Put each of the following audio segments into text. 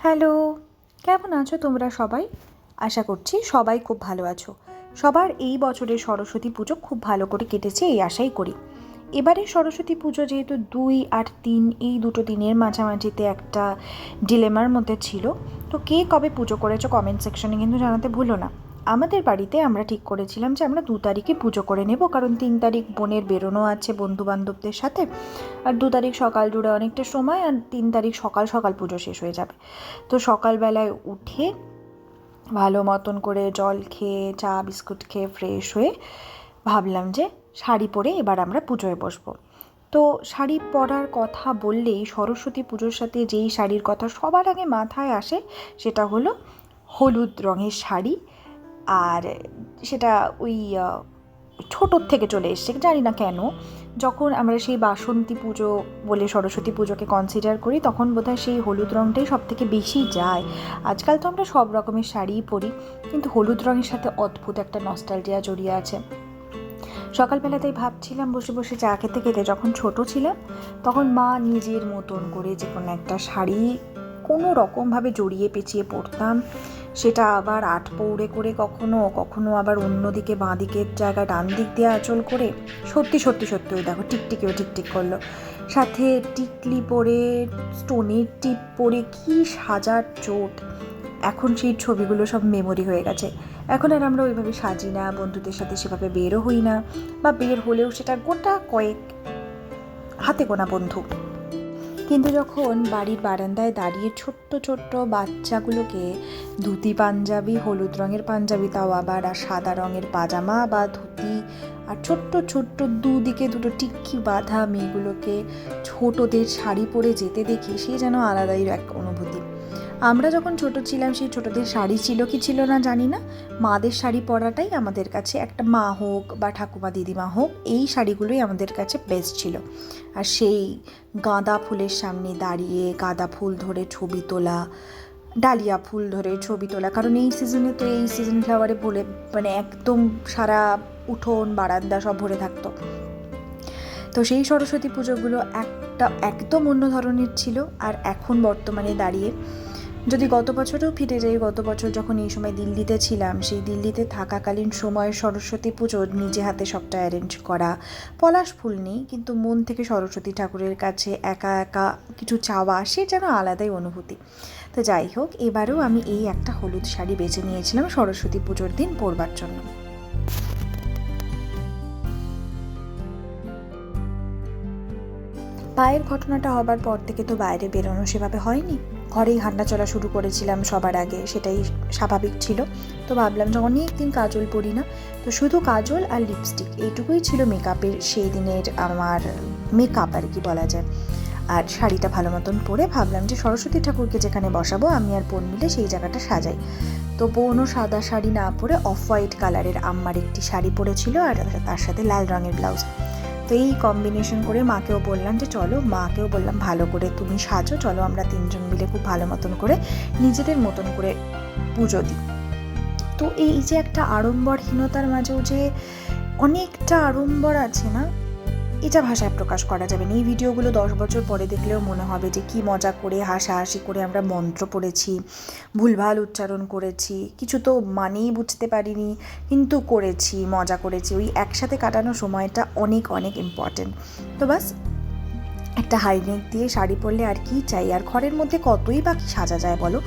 Hello, কেমন আছো তোমরা সবাই? আশা করছি সবাই খুব ভালো আছো। সবার এই বছরের সরস্বতী পুজো খুব ভালো করে কেটেছে এই আশাই করি। এবারে সরস্বতী পুজো যেহেতু 2 আর 3 এই দুটো দিনের মাঝামাঝিতে একটা ডিলেমার মধ্যে ছিল, তো কে কবে পুজো করেছো কমেন্ট সেকশনে কিন্তু জানাতে ভুলো না। আমাদের বাড়িতে আমরা ঠিক করেছিলাম যে আমরা 2 তারিখে পুজো করে নেব, কারণ 3 তারিখ বোনের বেরোনো আছে বন্ধু বান্ধবদের সাথে, আর 2 তারিখ সকাল জুড়ে অনেকটা সময়, আর 3 তারিখ সকাল সকাল পুজো শেষ হয়ে যাবে। তো সকালবেলায় উঠে ভালো মতন করে জল খেয়ে চা বিস্কুট খেয়ে ফ্রেশ হয়ে ভাবলাম যে শাড়ি পরে এবার আমরা পুজোয় বসবো। তো শাড়ি পরার কথা বললেই সরস্বতী পুজোর সাথে যেই শাড়ির কথা সবার আগে মাথায় আসে সেটা হলো হলুদ রঙের শাড়ি। আর সেটা ওই ছোটোর থেকে চলে এসছে, জানি না কেন। যখন আমরা সেই বাসন্তী পুজো বলে সরস্বতী পুজোকে কনসিডার করি, তখন বোধহয় সেই হলুদ রঙটাই সব থেকে বেশি যায়। আজকাল তো আমরা সব রকমের শাড়িই পরি, কিন্তু হলুদ রঙের সাথে অদ্ভুত একটা নস্টালজিয়া জড়িয়ে আছে। সকালবেলাতেই ভাবছিলাম বসে বসে চা খেতে খেতে, যখন ছোট ছিলাম তখন মা নিজের মতন করে যে কোনো একটা শাড়ি কোনো রকমভাবে জড়িয়ে পেঁচিয়ে পরতাম, সেটা আবার আট পৌড়ে করে কখনো কখনো আবার অন্যদিকে বাঁ দিকের জায়গায় ডান দিক দিয়ে আঁচল করে। সত্যি সত্যি সত্যি ওই দেখো টিকটিকিও টিকটিক করলো, সাথে টিকলি পরে স্টোনের টিপ পরে কি সাজার চোট। এখন সেই ছবিগুলো সব মেমোরি হয়ে গেছে। এখন আর আমরা ওইভাবে সাজি না, বন্ধুদের সাথে সেভাবে বেরও হই না, বা বের হলেও সেটা গোটা কয়েক হাতে গোনা বন্ধু। কিন্তু যখন বাড়ির বারান্দায় দাঁড়িয়ে ছোট্ট ছোট্ট বাচ্চাগুলোকে ধুতি পাঞ্জাবি, হলুদ রঙের পাঞ্জাবি তাও আবার, আর সাদা রঙের পাজামা বা ধুতি, আর ছোট্ট ছোট্ট দুদিকে দুটো টিক্কি বাঁধা মেয়েগুলোকে ছোটদের শাড়ি পরে যেতে দেখি, সে যেন আলাদাই এক অনুভূতি। আমরা যখন ছোট ছিলাম সেই ছোটদের শাড়ি ছিল কি ছিল না জানি না, মাদের শাড়ি পরাটাই আমাদের কাছে, একটা মা হোক বা ঠাকুমা দিদিমা হোক, এই শাড়িগুলোই আমাদের কাছে বেস্ট ছিল। আর সেই গাঁদা ফুলের সামনে দাঁড়িয়ে গাঁদা ফুল ধরে ছবি তোলা, ডালিয়া ফুল ধরে ছবি তোলা, কারণ এই সিজনে তো এই সিজন ফ্লাওয়ারে বলে মানে একদম সারা উঠোন বারান্দা সব ভরে থাকতো। তো সেই সরস্বতী পুজোগুলো একটা একদম অন্য ধরনের ছিল। আর এখন বর্তমানে দাঁড়িয়ে যদি গত বছরেও ফিরে যাই, গত বছর যখন এই সময় দিল্লিতে ছিলাম, সেই দিল্লিতে থাকাকালীন সময় সরস্বতী পুজো নিজে হাতে সবটা অ্যারেঞ্জ করা, পলাশ ফুল নেই কিন্তু মন থেকে সরস্বতী ঠাকুরের কাছে একা একা কিছু চাওয়া, সে যেন আলাদাই অনুভূতি। তো যাই হোক, এবারেও আমি এই একটা হলুদ শাড়ি বেছে নিয়েছিলাম সরস্বতী পুজোর দিন পরবার জন্য। পায়ের ঘটনাটা হবার পর থেকে তো বাইরে বেরোনো সেভাবে হয়নি, ঘরেই হাঁটা চলা শুরু করেছিলাম সবার আগে, সেটাই স্বাভাবিক ছিল। তো ভাবলাম যে অনেক দিন কাজল পরি না, তো শুধু কাজল আর লিপস্টিক এইটুকুই ছিল মেকআপের সেই দিনের আমার মেকআপ আর কি বলা যায়। আর শাড়িটা ভালো মতন পরে ভাবলাম যে সরস্বতী ঠাকুরকে যেখানে বসাবো আমি আর বোন মিলে সেই জায়গাটা সাজাই। তো বোনও সাদা শাড়ি না পরে অফ হোয়াইট কালারের আম্মার একটি শাড়ি পরেছিল, আর তার সাথে লাল রঙের ব্লাউজ। তো এই কম্বিনেশন করে মাকেও বললাম যে চলো, মাকেও বললাম ভালো করে তুমি সাজো, চলো আমরা তিনজন মিলে খুব ভালো মতন করে নিজেদের মতন করে পুজো দিই। তো এই যে একটা আড়ম্বরহীনতার মাঝেও যে অনেকটা আড়ম্বর আছে না, এটা ভাষায় প্রকাশ করা যাবে না। এই ভিডিওগুলো 10 বছর পরে দেখলেও মনে হবে যে কি মজা করে হাসাহাসি করে আমরা মন্ত্র পড়েছি, ভুলভাল উচ্চারণ করেছি, কিছু তো মানেই বুঝতে পারিনি, কিন্তু করেছি, মজা করেছি। ওই একসাথে কাটানো সময়টা অনেক অনেক ইম্পর্টেন্ট। তো বাস, একটা হাইনেক দিয়ে শাড়ি পরলে আর কি চাই, আর ঘরের মধ্যে কতই বাকি সাজা যায় বলো,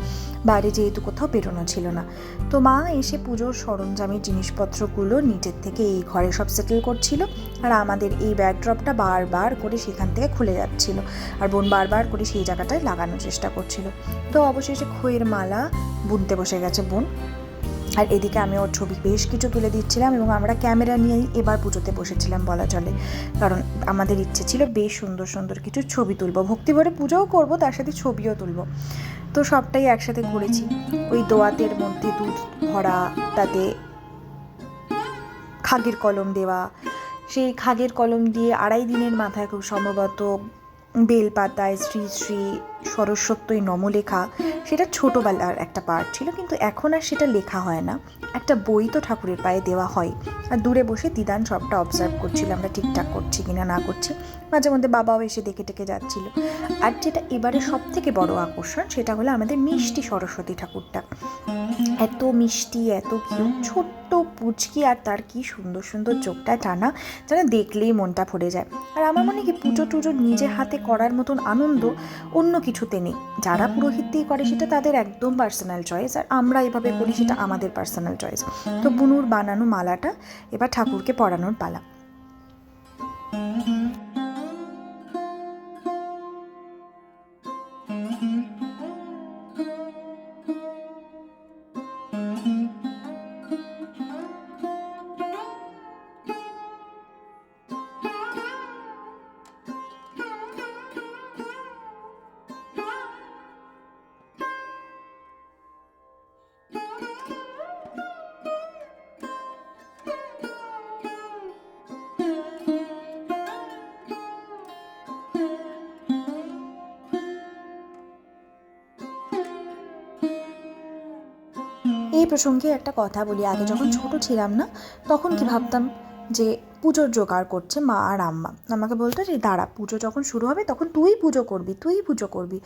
বাইরে যেহেতু কোথাও বেরোনো ছিল না। তো মা এসে পুজোর সরঞ্জামের জিনিসপত্রগুলো নিজের থেকে এই ঘরে সব সেটেল করছিল, আর আমাদের এই ব্যাকড্রপটা বারবার করে সেখান থেকে খুলে যাচ্ছিল, আর বোন বারবার করে সেই জায়গাটায় লাগানোর চেষ্টা করছিল। তো অবশেষে খইয়ের মালা বুনতে বসে গেছে বোন, আর এদিকে আমি ওর ছবি বেশ কিছু তুলে দিচ্ছিলাম, এবং আমরা ক্যামেরা নিয়েই এবার পুজোতে বসেছিলাম বলা চলে, কারণ আমাদের ইচ্ছে ছিল বেশ সুন্দর সুন্দর কিছু ছবি তুলবো, ভক্তিভরে পুজোও করবো, তার সাথে ছবিও তুলবো। তো সবটাই একসাথে করেছি। ওই দোয়াতের মধ্যে দুধ ভরা, তাতে খাগের কলম দেওয়া, সেই খাগের কলম দিয়ে 2.5 দিনের মাথায় খুব সম্ভবত বেলপাতায় শ্রী শ্রী সরস্বত্যই নম লেখা, সেটা ছোটোবেলার একটা পার্ট ছিল, কিন্তু এখন আর সেটা লেখা হয় না। একটা বই তো ঠাকুরের পায়ে দেওয়া হয়, আর দূরে বসে দিদান সবটা অবজার্ভ করছিল আমরা ঠিকঠাক করছি কিনা না করছি। মাঝে মধ্যে বাবাও এসে দেখে টেকে যাচ্ছিল। আর যেটা এবারে সব থেকে বড় আকর্ষণ, সেটা হলো আমাদের মিষ্টি সরস্বতী ঠাকুরটা। এত মিষ্টি, এত কিউট, ছোট্ট পুচকি, আর তার কি সুন্দর সুন্দর চোখটা টানা, যেন দেখলেই মনটা ভরে যায়। আর আমার মনে কি পুজো টুজো নিজে হাতে করার মতন আনন্দ অন্য কিছুতে নেই। যারা পুরোহিত দিয়ে করে সেটা তাদের একদম পার্সোনাল চয়েস, আর আমরা এভাবে করি সেটা আমাদের পার্সোনাল চয়েস। তো বুনুর বানানো মালাটা এবার ঠাকুরকে পরানোর পালা। এই প্রসঙ্গে একটা কথা বলি, আগে যখন ছোট ছিলাম না, তখন কি ভাবতাম যে পুজোর জোগাড় করছে মা আর আম্মা, আমাকে বলতো যে দাঁড়া, পুজো যখন শুরু হবে তখন তুই পুজো করবি, তুই পুজো করবি।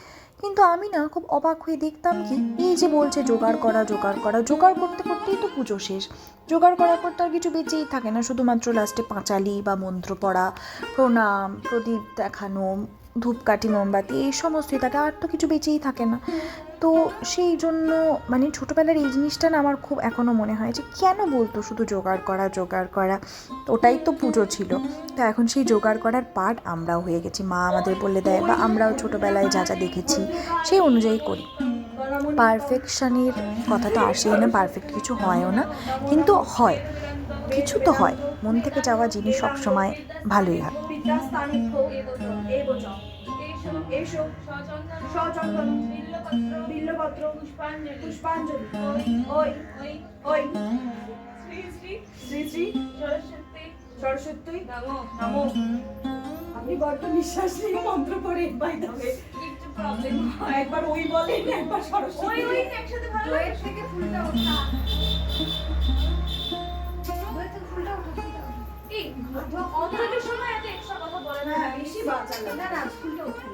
কিন্তু আমি না খুব অবাক হয়ে দেখতাম কি, এই যে বলছে জোগাড় করা জোগাড় করা, জোগাড় করতে করতেই তো পুজো শেষ। জোগাড় করার পর তার কিছু বেঁচেই থাকে না, শুধুমাত্র লাস্টে পাঁচালি বা মন্ত্র পড়া, প্রণাম, প্রদীপ দেখানো, ধূপকাঠি মোমবাতি, এই সমস্তই থাকে, আর তো কিছু বেঁচেই থাকে না। তো সেই জন্য মানে ছোটোবেলার এই জিনিসটা না আমার খুব এখনও মনে হয় যে কেন বলতো শুধু জোগাড় করা জোগাড় করা, ওটাই তো পুজো ছিল। তো এখন সেই জোগাড় করার পার্ট আমরাও হয়ে গেছি, মা আমাদের বলে দেয় বা আমরাও ছোটোবেলায় যা যা দেখেছি সেই অনুযায়ী করি। পারফেকশানের কথা তো আসেই না, পারফেক্ট কিছু হয়ও না, কিন্তু হয়, কিছু তো হয়। মন থেকে যাওয়া জিনিস সবসময় ভালোই হয়। বিল্লপত্র পুষ্পাঞ্জলি ওই ওই শ্রী শ্রী শ্রী শ্রী সরস্বতী নমো নমো। আপনি বড্ড নিঃশ্বাস নিয়ে মন্ত্র পড়ে বাই দেবে, একটু প্রবলেম হয়, একবার ওই বলেন একবার সরস্বতী, ওই ওই একসাথে ভালো লাগে। থেকে ফুলটা ওঠা, দুই থেকে ফুলটা ওঠা, এই অন্তরের সময় এত এক্সট্রা কথা বলে না, বেশি বাঁচালো না, না ফুলটা ওঠা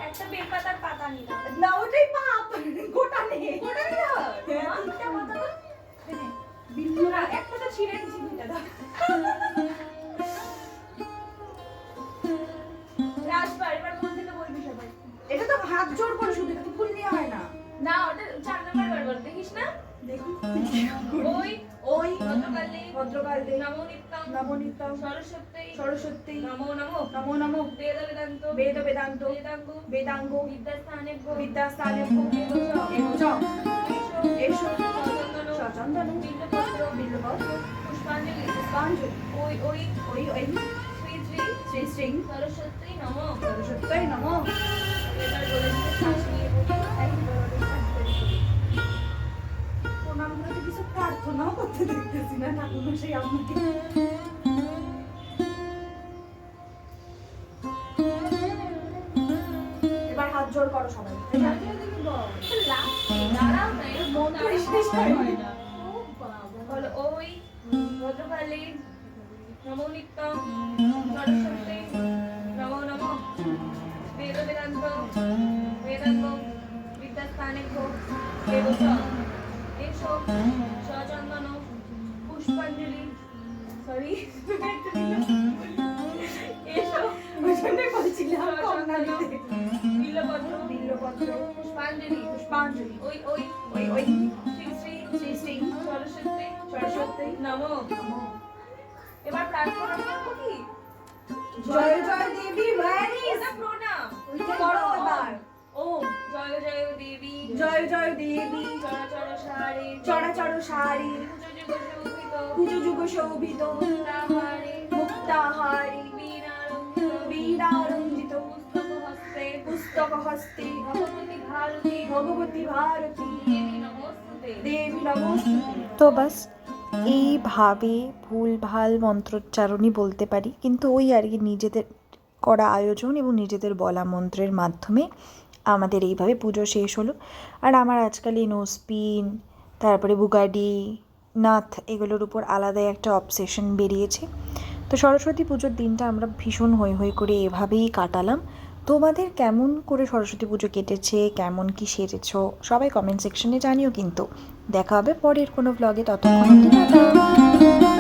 একটা বেলপাতার পাতা নিলাম না, ওটাই পাপ, গোটা নেই, গোটা নেই তিনটা পাতা দাও, বিন্দুরা একটা তো ছিঁড়ে দিছি, দুইটা দাও। রাজবার এবার মন থেকে বলবি সবাই, এটা তো হাত জোর করে শুধু, এটা তো ফুল নিয়ে হয় না, না ওটা 4 নাম্বার বার দেখিস না, দেখি ওই ওই ভদ্রকালী ভদ্রকালী নমো নিত্যং নমো নিত্যং সরস্বতী সরস্বতী নমো নমো নমো নমো বেদ বেদান্ত বেদ বেদান্ত বেদাঙ্গ বেদাঙ্গ বিদ্যাস্থানেভ্যো বিদ্যাস্থানেভ্যো এসো এসো সচন্দন বিল্লপত্র বিল্লপত্র পুষ্পাঞ্জলি পুষ্পাঞ্জলি ওই ওই ওই ওই শ্রী শ্রী শ্রী শ্রী সরস্বতী নমো সরস্বতী নমো। এবার বলে দিতে শ্বাস নিয়ে প্রণামগুলোতে কিছু প্রার্থনাও করতে দেখতেছি না ঠাকুর সেই আপনাকে। এবার হাত জোড় করো সবাই, বলো ওই ভদ্রকালী নমো নিত্যং সরস্বতী নমো নমো বেদ বেদান্ত বেদাঙ্গ বিদ্যাস্থানেভ্যো এসো সচন্দন পুষ্পাঞ্জলি সরি এসো বিল্লপত্র বিল্লপত্র পুষ্পাঞ্জলি পুষ্পাঞ্জলি ওই ওই ওই ওই শ্রী শ্রী শ্রী শ্রী সরস্বতী সরস্বতী নমো নমো। এবার প্রার্থনা করব কি, জয় জয় দেবী ভবানী, এটা প্রণাম করো এবার। ওম জয় জয় দেবী জয় জয় দেবী চরাচর সারি চরাচর সারি পুজো যুগ শোভিত মুক্তাহারি মুক্তাহারি বীণারঞ্জিত পুস্তক হস্তে পুস্তক হস্তে ভগবতী ভারতী ভগবতী ভারতী দেবী নমস্তুতে দেবী নমস্তুতে। তো বাস এইভাবে ভুলভাল মন্ত্রোচ্চারণই বলতে পারি, কিন্তু ওই আর কি নিজেদের করা আয়োজন এবং নিজেদের বলা মন্ত্রের মাধ্যমে আমাদের এইভাবে পুজো শেষ হলো। আর আমার আজকাল এই নোজপিন, তারপরে বুগাডি, নাথ এগুলোর উপর আলাদাই একটা অবসেশন বেরিয়েছে। তো সরস্বতী পুজোর দিনটা আমরা ভীষণ হৈ হৈ করে এভাবেই কাটালাম। তোমাদের কেমন করে সরস্বতী পুজো কেটেছে, কেমন কি সেরেছো, সবাই কমেন্ট সেকশনে জানিও। কিন্তু দেখা হবে পরের কোনো ব্লগে, ততক্ষণ অবধি টাটা।